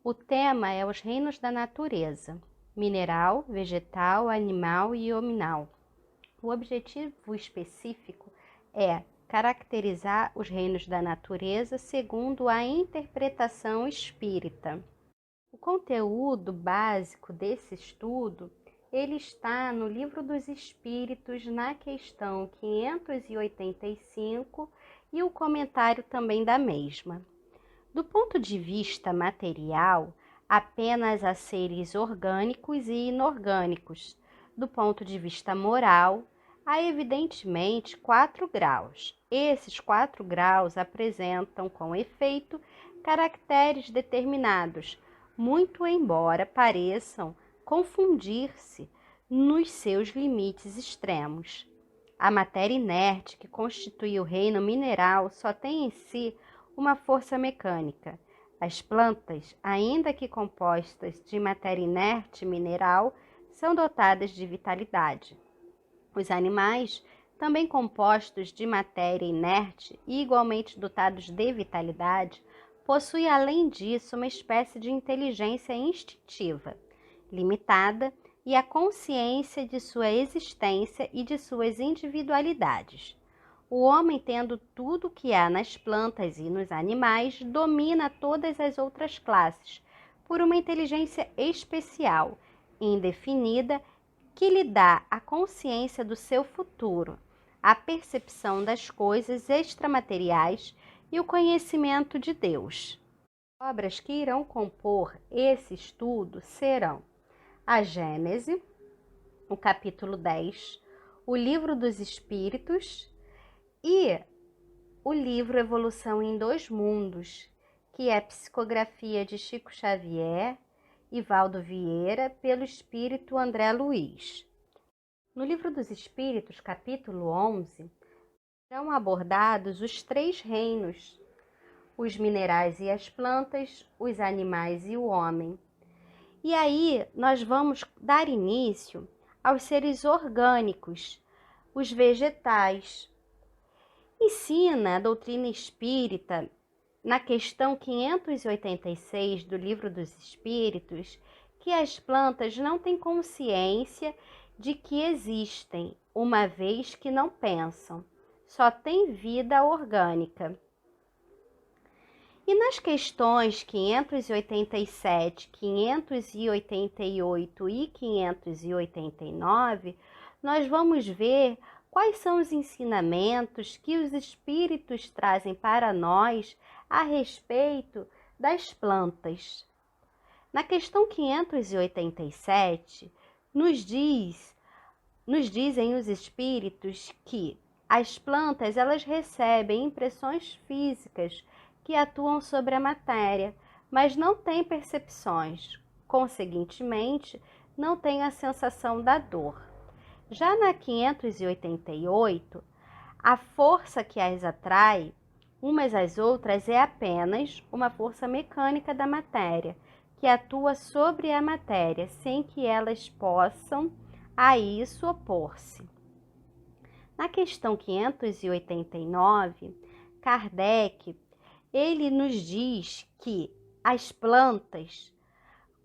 O tema é os reinos da natureza: mineral, vegetal, animal e hominal. O objetivo específico é caracterizar os reinos da natureza segundo a interpretação espírita. O conteúdo básico desse estudo, ele está no Livro dos Espíritos, na questão 585 e o comentário também da mesma. Do ponto de vista material, apenas há seres orgânicos e inorgânicos. Do ponto de vista moral, há evidentemente 4 graus. Esses 4 graus apresentam, com efeito, caracteres determinados, muito embora pareçam confundir-se nos seus limites extremos. A matéria inerte que constitui o reino mineral só tem em si uma força mecânica. As plantas, ainda que compostas de matéria inerte mineral, são dotadas de vitalidade. Os animais, também compostos de matéria inerte e igualmente dotados de vitalidade, possuem além disso uma espécie de inteligência instintiva, limitada, e a consciência de sua existência e de suas individualidades. O homem, tendo tudo o que há nas plantas e nos animais, domina todas as outras classes, por uma inteligência especial, indefinida, que lhe dá a consciência do seu futuro, a percepção das coisas extramateriais e o conhecimento de Deus. Obras que irão compor esse estudo serão a Gênese, o capítulo 10, o Livro dos Espíritos e o livro Evolução em Dois Mundos, que é psicografia de Chico Xavier e Valdo Vieira, pelo espírito André Luiz. No Livro dos Espíritos, capítulo 11, serão abordados os 3 reinos: os minerais e as plantas, os animais e o homem. E aí nós vamos dar início aos seres orgânicos, os vegetais. Ensina a doutrina espírita, na questão 586 do Livro dos Espíritos, que as plantas não têm consciência de que existem, uma vez que não pensam, só têm vida orgânica. E nas questões 587, 588 e 589, nós vamos ver quais são os ensinamentos que os espíritos trazem para nós a respeito das plantas. Na questão 587, nos dizem os espíritos que as plantas elas recebem impressões físicas que atuam sobre a matéria, mas não têm percepções, conseguintemente, não têm a sensação da dor. Já na 588, a força que as atrai umas às outras é apenas uma força mecânica da matéria, que atua sobre a matéria, sem que elas possam a isso opor-se. Na questão 589, Kardec ele nos diz que as plantas,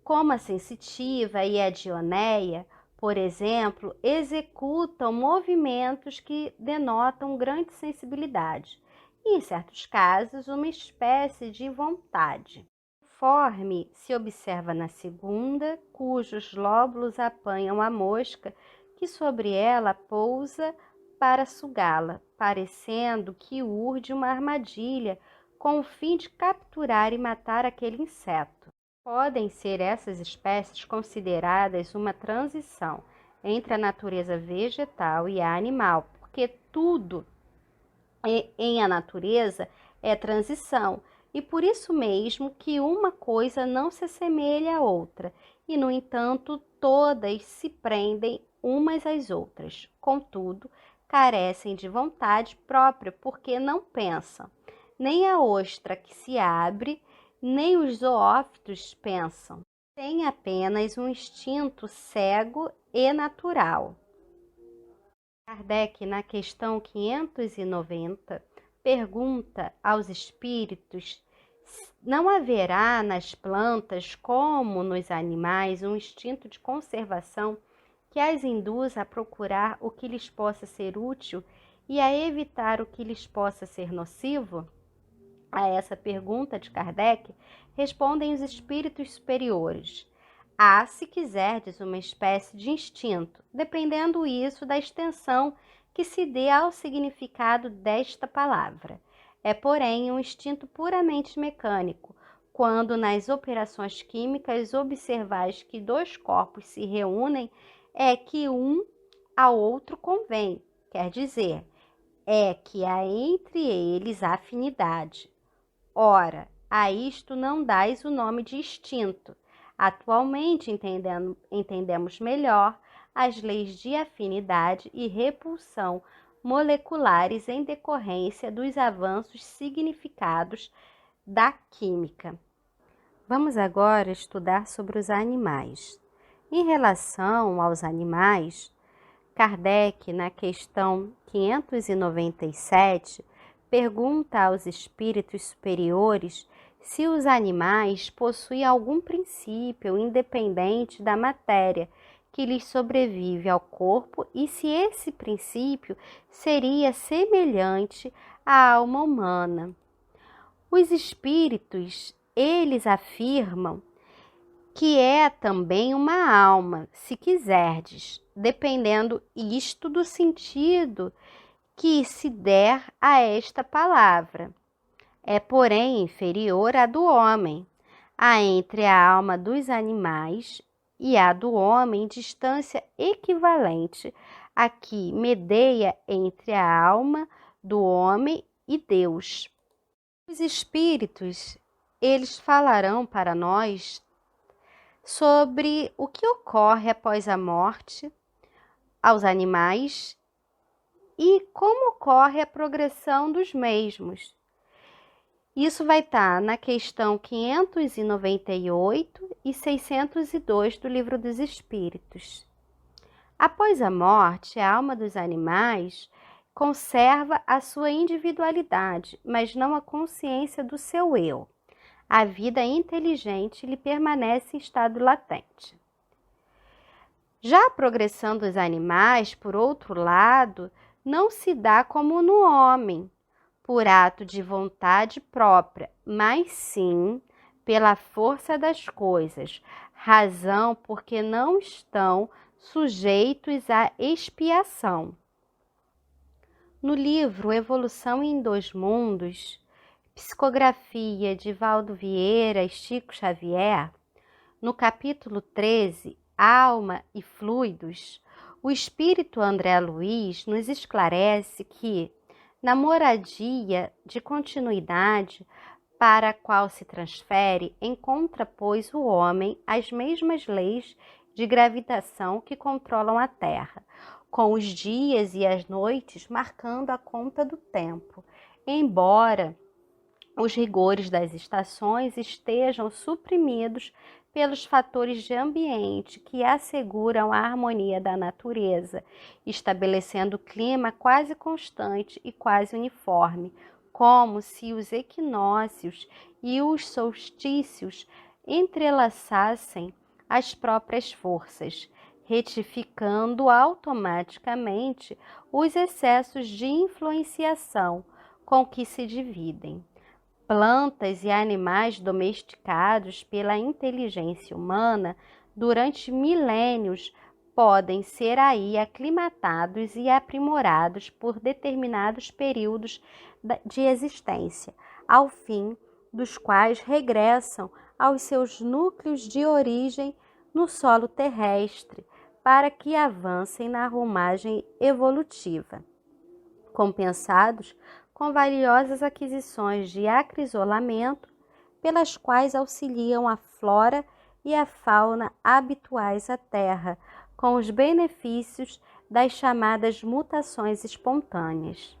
como a sensitiva e a dionéia, por exemplo, executam movimentos que denotam grande sensibilidade e, em certos casos, uma espécie de vontade. Conforme se observa na segunda, cujos lóbulos apanham a mosca que sobre ela pousa para sugá-la, parecendo que urde uma armadilha com o fim de capturar e matar aquele inseto. Podem ser essas espécies consideradas uma transição entre a natureza vegetal e a animal, porque tudo em a natureza é transição, e por isso mesmo que uma coisa não se assemelha à outra, e no entanto todas se prendem umas às outras. Contudo, carecem de vontade própria, porque não pensam. Nem a ostra que se abre, nem os zoófitos pensam. Tem apenas um instinto cego e natural. Kardec, na questão 590, pergunta aos espíritos Não haverá nas plantas, como nos animais, um instinto de conservação que as induza a procurar o que lhes possa ser útil e a evitar o que lhes possa ser nocivo? A essa pergunta de Kardec respondem os espíritos superiores. Há, se quiserdes, uma espécie de instinto, dependendo isso da extensão que se dê ao significado desta palavra. É, porém, um instinto puramente mecânico, quando nas operações químicas observais que dois corpos se reúnem, é que um ao outro convém, quer dizer, é que há entre eles afinidade. Ora, a isto não dais o nome de instinto. Atualmente entendemos melhor as leis de afinidade e repulsão moleculares em decorrência dos avanços significados da química. Vamos agora estudar sobre os animais. Em relação aos animais, Kardec, na questão 597, pergunta aos espíritos superiores se os animais possuem algum princípio independente da matéria que lhes sobrevive ao corpo e se esse princípio seria semelhante à alma humana. Os espíritos, eles afirmam que é também uma alma, se quiserdes, dependendo isto do sentido que se der a esta palavra. É, porém, inferior à do homem. Há entre a alma dos animais e a do homem distância equivalente a que medeia entre a alma do homem e Deus. Os espíritos, eles falarão para nós sobre o que ocorre após a morte aos animais e como ocorre a progressão dos mesmos. Isso vai estar na questão 598 e 602 do Livro dos Espíritos. Após a morte, a alma dos animais conserva a sua individualidade, mas não a consciência do seu eu. A vida inteligente lhe permanece em estado latente. Já a progressão dos animais, por outro lado, não se dá como no homem, por ato de vontade própria, mas sim pela força das coisas, razão porque não estão sujeitos à expiação. No livro Evolução em Dois Mundos, psicografia de Valdo Vieira e Chico Xavier, no capítulo 13, Alma e Fluidos, o espírito André Luiz nos esclarece que, na moradia de continuidade para a qual se transfere, encontra, pois, o homem as mesmas leis de gravitação que controlam a Terra, com os dias e as noites marcando a conta do tempo, embora os rigores das estações estejam suprimidos pelos fatores de ambiente que asseguram a harmonia da natureza, estabelecendo clima quase constante e quase uniforme, como se os equinócios e os solstícios entrelaçassem as próprias forças, retificando automaticamente os excessos de influenciação com que se dividem. Plantas e animais domesticados pela inteligência humana durante milênios podem ser aí aclimatados e aprimorados por determinados períodos de existência, ao fim dos quais regressam aos seus núcleos de origem no solo terrestre, para que avancem na arrumagem evolutiva, compensados com valiosas aquisições de acrisolamento, pelas quais auxiliam a flora e a fauna habituais à Terra, com os benefícios das chamadas mutações espontâneas.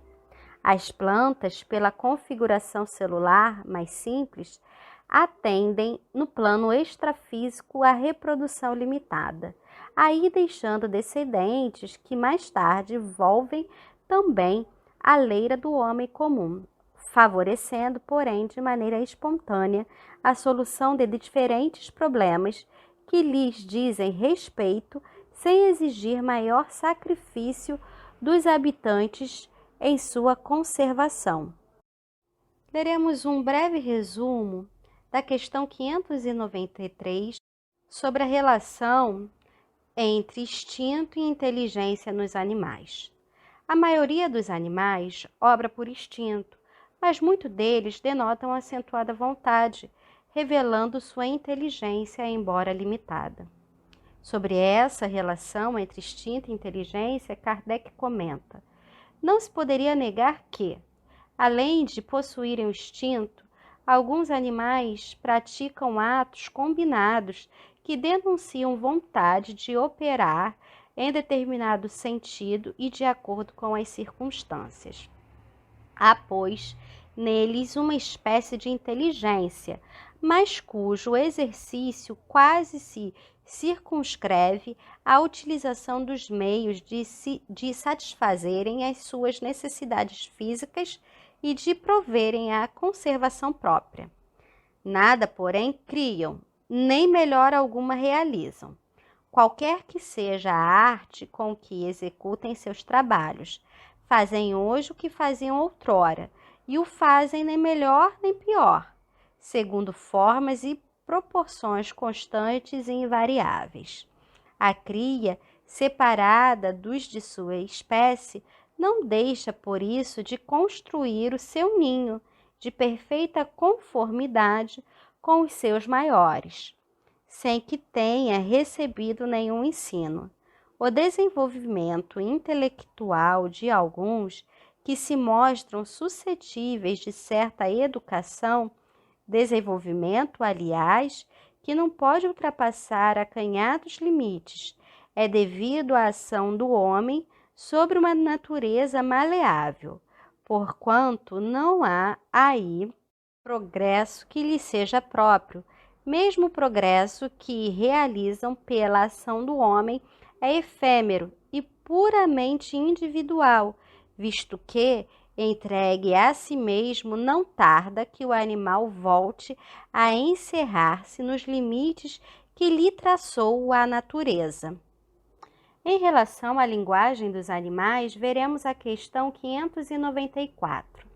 As plantas, pela configuração celular mais simples, atendem no plano extrafísico à reprodução limitada, aí deixando descendentes que mais tarde volvem também à leira do homem comum, favorecendo, porém, de maneira espontânea, a solução de diferentes problemas que lhes dizem respeito, sem exigir maior sacrifício dos habitantes em sua conservação. Leremos um breve resumo da questão 593 sobre a relação entre instinto e inteligência nos animais. A maioria dos animais obra por instinto, mas muitos deles denotam acentuada vontade, revelando sua inteligência, embora limitada. Sobre essa relação entre instinto e inteligência, Kardec comenta: não se poderia negar que, além de possuírem o instinto, alguns animais praticam atos combinados que denunciam vontade de operar em determinado sentido e de acordo com as circunstâncias. Há, pois, neles uma espécie de inteligência, mas cujo exercício quase se circunscreve à utilização dos meios de satisfazerem as suas necessidades físicas e de proverem à conservação própria. Nada, porém, criam, nem melhor alguma realizam, qualquer que seja a arte com que executem seus trabalhos. Fazem hoje o que faziam outrora, e o fazem nem melhor nem pior, segundo formas e proporções constantes e invariáveis. A cria, separada dos de sua espécie, não deixa, por isso, de construir o seu ninho de perfeita conformidade com os seus maiores, sem que tenha recebido nenhum ensino. O desenvolvimento intelectual de alguns que se mostram suscetíveis de certa educação, desenvolvimento, aliás, que não pode ultrapassar acanhados limites, é devido à ação do homem sobre uma natureza maleável, porquanto não há aí progresso que lhe seja próprio. Mesmo o progresso que realizam pela ação do homem é efêmero e puramente individual, visto que, entregue a si mesmo, não tarda que o animal volte a encerrar-se nos limites que lhe traçou a natureza. Em relação à linguagem dos animais, veremos a questão 594.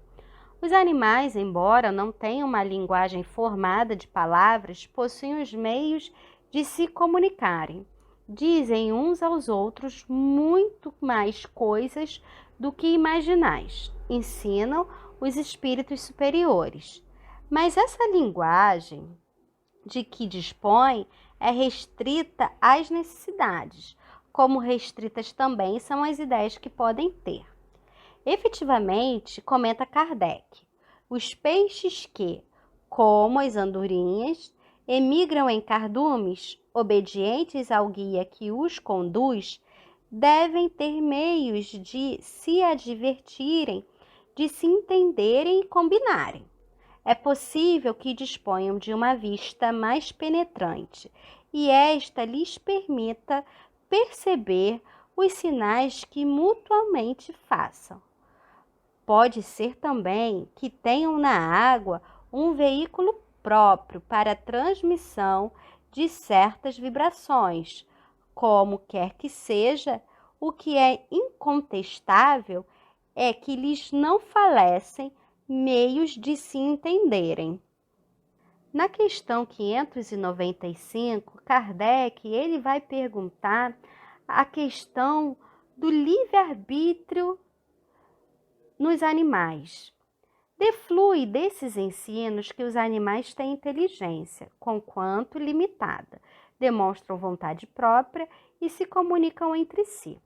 Os animais, embora não tenham uma linguagem formada de palavras, possuem os meios de se comunicarem. Dizem uns aos outros muito mais coisas do que imaginais. Ensinam os espíritos superiores. Mas essa linguagem de que dispõem é restrita às necessidades, como restritas também são as ideias que podem ter. Efetivamente, comenta Kardec, os peixes que, como as andorinhas, emigram em cardumes, obedientes ao guia que os conduz, devem ter meios de se advertirem, de se entenderem e combinarem. É possível que disponham de uma vista mais penetrante, e esta lhes permita perceber os sinais que mutuamente façam. Pode ser também que tenham na água um veículo próprio para a transmissão de certas vibrações. Como quer que seja, o que é incontestável é que lhes não falecem meios de se entenderem. Na questão 595, Kardec ele vai perguntar a questão do livre-arbítrio nos animais. Deflui desses ensinos que os animais têm inteligência, conquanto limitada, demonstram vontade própria e se comunicam entre si.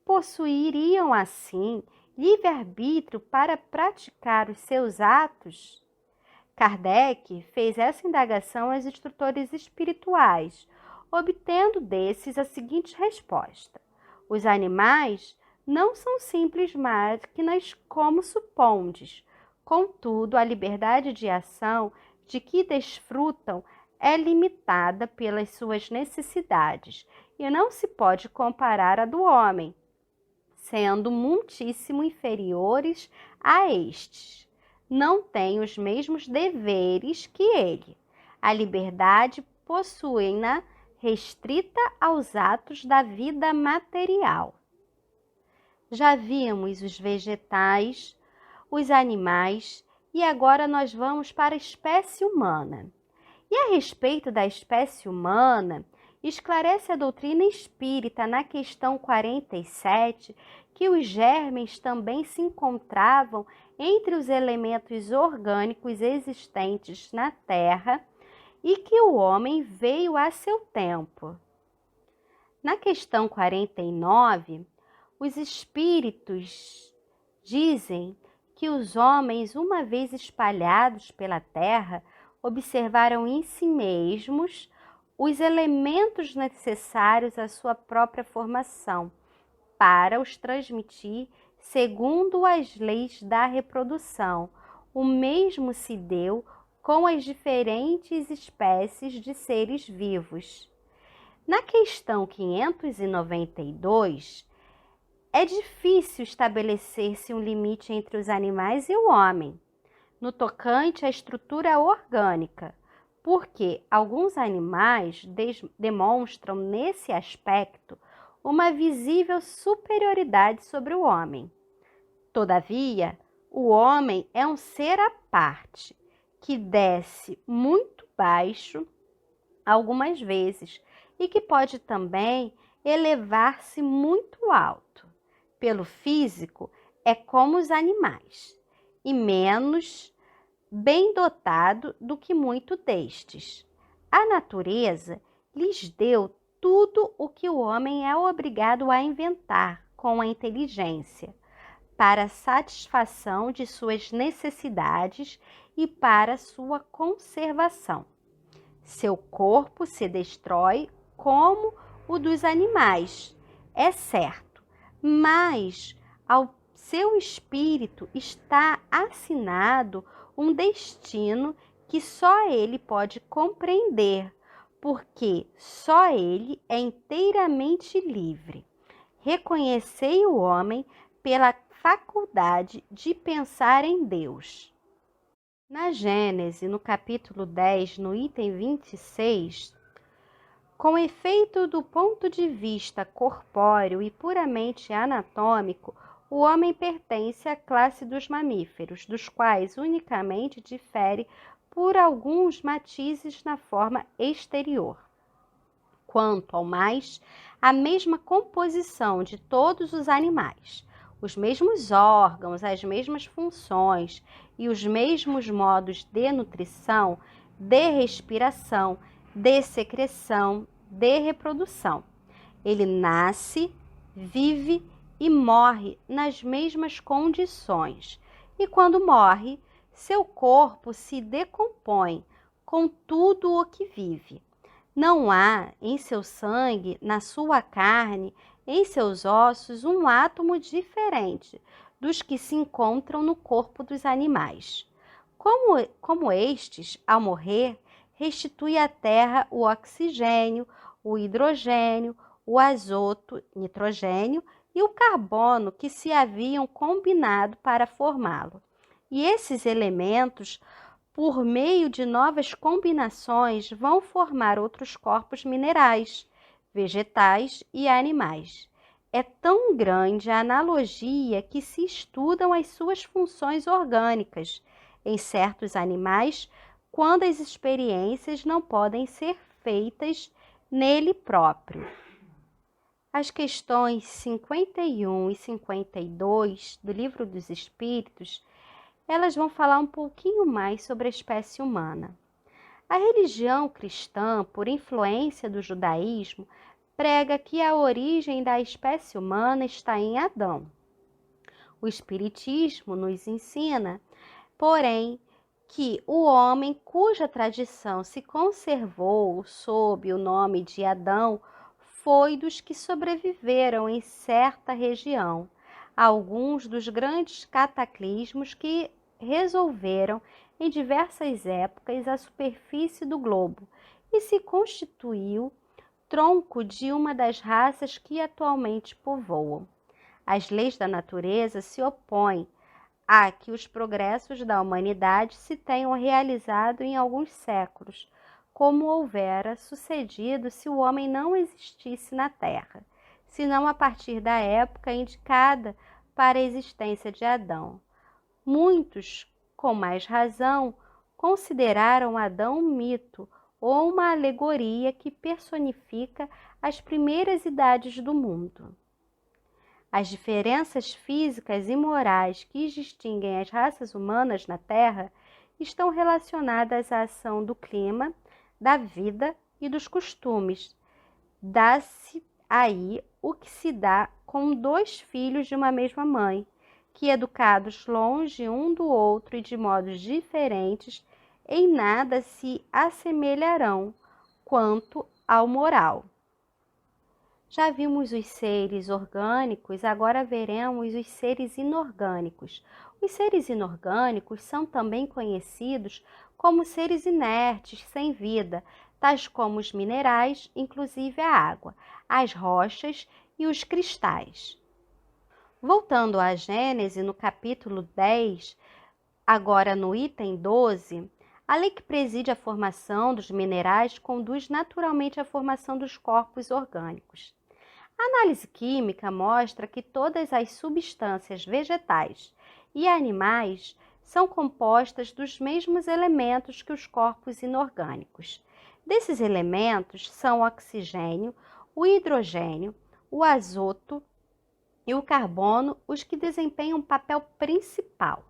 Possuiriam, assim, livre-arbítrio para praticar os seus atos? Kardec fez essa indagação aos instrutores espirituais, obtendo desses a seguinte resposta: os animais não são simples máquinas como supondes. Contudo, a liberdade de ação de que desfrutam é limitada pelas suas necessidades e não se pode comparar à do homem, sendo muitíssimo inferiores a estes. não têm os mesmos deveres que ele. A liberdade possuem-na restrita aos atos da vida material. Já vimos os vegetais, os animais e agora nós vamos para a espécie humana. E a respeito da espécie humana, esclarece a doutrina espírita na questão 47 que os germes também se encontravam entre os elementos orgânicos existentes na Terra e que o homem veio a seu tempo. Na questão 49, os espíritos dizem que os homens, uma vez espalhados pela terra, observaram em si mesmos os elementos necessários à sua própria formação, para os transmitir segundo as leis da reprodução. O mesmo se deu com as diferentes espécies de seres vivos. Na questão 592, é difícil estabelecer-se um limite entre os animais e o homem, no tocante à estrutura orgânica, porque alguns animais demonstram nesse aspecto uma visível superioridade sobre o homem. Todavia, o homem é um ser à parte, que desce muito baixo algumas vezes e que pode também elevar-se muito alto. Pelo físico, é como os animais, e menos bem dotado do que muito destes. A natureza lhes deu tudo o que o homem é obrigado a inventar com a inteligência, para a satisfação de suas necessidades e para sua conservação. Seu corpo se destrói como o dos animais, é certo, mas ao seu espírito está assinado um destino que só ele pode compreender, porque só ele é inteiramente livre. Reconhecei o homem pela faculdade de pensar em Deus. Na Gênese, no capítulo 10, no item 26, com efeito do ponto de vista corpóreo e puramente anatômico, o homem pertence à classe dos mamíferos, dos quais unicamente difere por alguns matizes na forma exterior. Quanto ao mais, a mesma composição de todos os animais, os mesmos órgãos, as mesmas funções e os mesmos modos de nutrição, de respiração, de secreção, de reprodução. Ele nasce, vive e morre nas mesmas condições. E quando morre, seu corpo se decompõe com tudo o que vive. Não há em seu sangue, na sua carne, em seus ossos, um átomo diferente dos que se encontram no corpo dos animais. Como estes, ao morrer, restitui à terra o oxigênio, o hidrogênio, o azoto, nitrogênio e o carbono que se haviam combinado para formá-lo. E esses elementos, por meio de novas combinações, vão formar outros corpos minerais, vegetais e animais. É tão grande a analogia que se estudam as suas funções orgânicas em certos animais, quando as experiências não podem ser feitas nele próprio. As questões 51 e 52 do Livro dos Espíritos, elas vão falar um pouquinho mais sobre a espécie humana. A religião cristã, por influência do judaísmo, prega que a origem da espécie humana está em Adão. O Espiritismo nos ensina, porém, que o homem cuja tradição se conservou sob o nome de Adão foi dos que sobreviveram em certa região, alguns dos grandes cataclismos que resolveram em diversas épocas a superfície do globo e se constituiu tronco de uma das raças que atualmente povoam. As leis da natureza se opõem há que os progressos da humanidade se tenham realizado em alguns séculos, como houvera sucedido se o homem não existisse na Terra, senão a partir da época indicada para a existência de Adão. Muitos, com mais razão, consideraram Adão um mito ou uma alegoria que personifica as primeiras idades do mundo. As diferenças físicas e morais que distinguem as raças humanas na Terra estão relacionadas à ação do clima, da vida e dos costumes. Dá-se aí o que se dá com dois filhos de uma mesma mãe, que, educados longe um do outro e de modos diferentes, em nada se assemelharão quanto ao moral. Já vimos os seres orgânicos, agora veremos os seres inorgânicos. Os seres inorgânicos são também conhecidos como seres inertes, sem vida, tais como os minerais, inclusive a água, as rochas e os cristais. Voltando à Gênese, no capítulo 10, agora no item 12, a lei que preside a formação dos minerais conduz naturalmente à formação dos corpos orgânicos. A análise química mostra que todas as substâncias vegetais e animais são compostas dos mesmos elementos que os corpos inorgânicos. Desses elementos são o oxigênio, o hidrogênio, o azoto e o carbono os que desempenham um papel principal.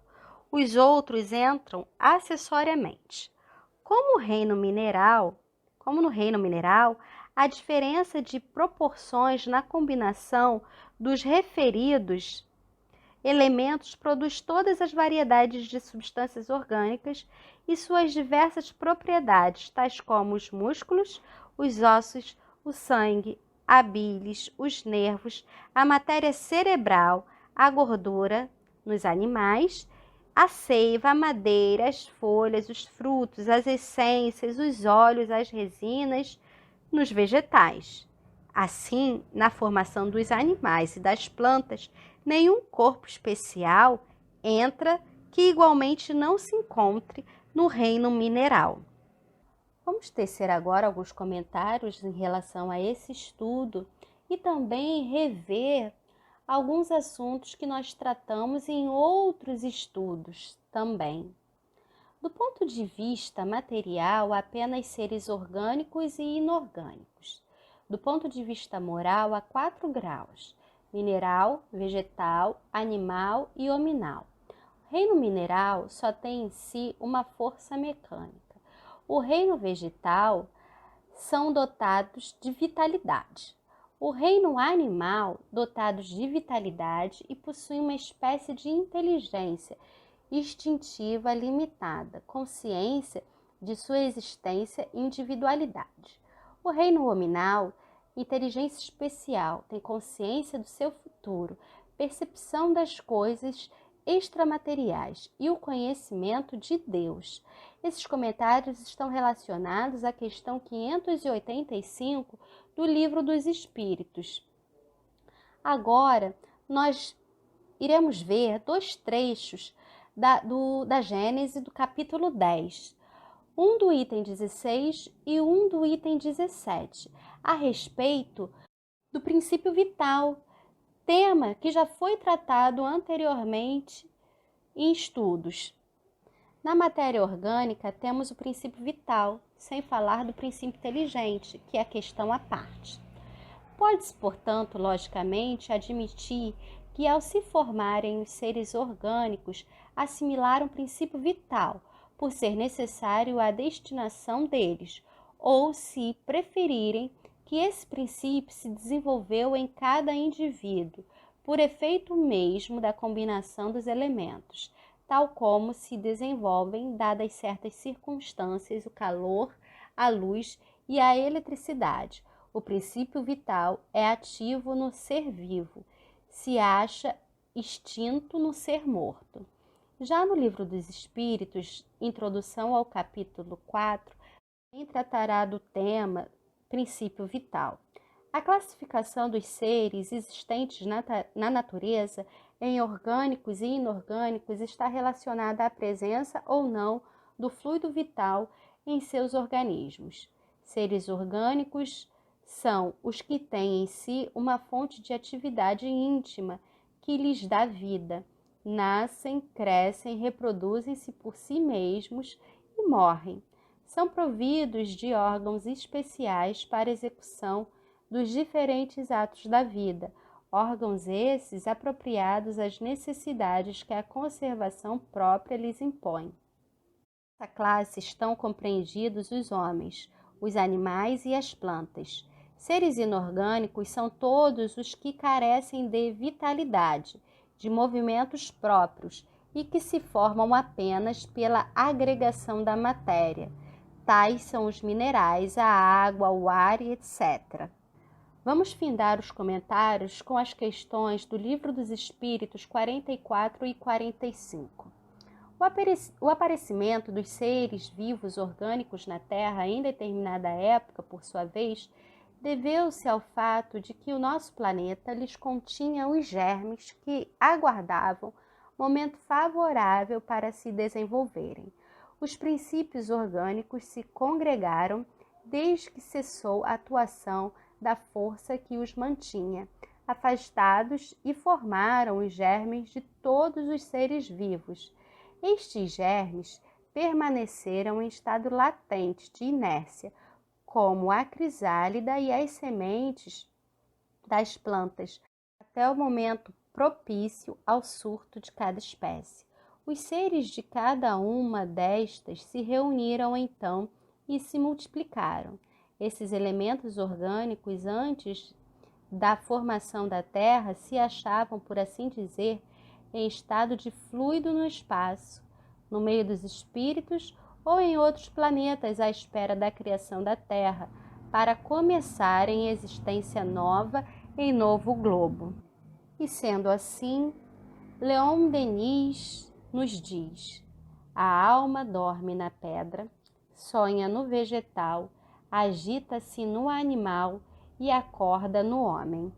Os outros entram acessoriamente. Como no reino mineral, a diferença de proporções na combinação dos referidos elementos produz todas as variedades de substâncias orgânicas e suas diversas propriedades, tais como os músculos, os ossos, o sangue, a bilis, os nervos, a matéria cerebral, a gordura nos animais, a seiva, a madeira, as folhas, os frutos, as essências, os óleos, as resinas, nos vegetais. Assim, na formação dos animais e das plantas, nenhum corpo especial entra que igualmente não se encontre no reino mineral. Vamos tecer agora alguns comentários em relação a esse estudo e também rever alguns assuntos que nós tratamos em outros estudos também. Do ponto de vista material, há apenas seres orgânicos e inorgânicos. Do ponto de vista moral, há 4 graus: mineral, vegetal, animal e hominal. O reino mineral só tem em si uma força mecânica. O reino vegetal são dotados de vitalidade. O reino animal, dotados de vitalidade e possuem uma espécie de inteligência instintiva limitada, consciência de sua existência e individualidade. O reino hominal, inteligência especial, tem consciência do seu futuro, percepção das coisas extramateriais e o conhecimento de Deus. Esses comentários estão relacionados à questão 585 do Livro dos Espíritos. Agora, nós iremos ver 2 trechos da Gênese do capítulo 10, um do item 16 e um do item 17, a respeito do princípio vital, tema que já foi tratado anteriormente em estudos. Na matéria orgânica, temos o princípio vital, sem falar do princípio inteligente, que é a questão à parte. Pode-se, portanto, logicamente, admitir que, ao se formarem os seres orgânicos, assimilaram o princípio vital, por ser necessário a destinação deles, ou, se preferirem, que esse princípio se desenvolveu em cada indivíduo, por efeito mesmo da combinação dos elementos, tal como se desenvolvem, dadas certas circunstâncias, o calor, a luz e a eletricidade. O princípio vital é ativo no ser vivo, se acha extinto no ser morto. Já no Livro dos Espíritos, introdução ao capítulo 4, também tratará do tema princípio vital. A classificação dos seres existentes na natureza em orgânicos e inorgânicos está relacionada à presença ou não do fluido vital em seus organismos. Seres orgânicos são os que têm em si uma fonte de atividade íntima que lhes dá vida. Nascem, crescem, reproduzem-se por si mesmos e morrem. São providos de órgãos especiais para execução dos diferentes atos da vida, órgãos esses apropriados às necessidades que a conservação própria lhes impõe. Nessa classe estão compreendidos os homens, os animais e as plantas. Seres inorgânicos são todos os que carecem de vitalidade, de movimentos próprios e que se formam apenas pela agregação da matéria. Tais são os minerais, a água, o ar e etc. Vamos findar os comentários com as questões do Livro dos Espíritos 44 e 45. O aparecimento dos seres vivos orgânicos na Terra em determinada época, por sua vez, deveu-se ao fato de que o nosso planeta lhes continha os germes que aguardavam momento favorável para se desenvolverem. Os princípios orgânicos se congregaram desde que cessou a atuação da força que os mantinha afastados e formaram os germes de todos os seres vivos. Estes germes permaneceram em estado latente de inércia, como a crisálida e as sementes das plantas, até o momento propício ao surto de cada espécie. Os seres de cada uma destas se reuniram então e se multiplicaram. Esses elementos orgânicos, antes da formação da Terra, se achavam, por assim dizer, em estado de fluido no espaço, no meio dos espíritos ou em outros planetas à espera da criação da Terra, para começarem existência nova em novo globo. E sendo assim, Leon Denis nos diz: a alma dorme na pedra, sonha no vegetal, agita-se no animal e acorda no homem.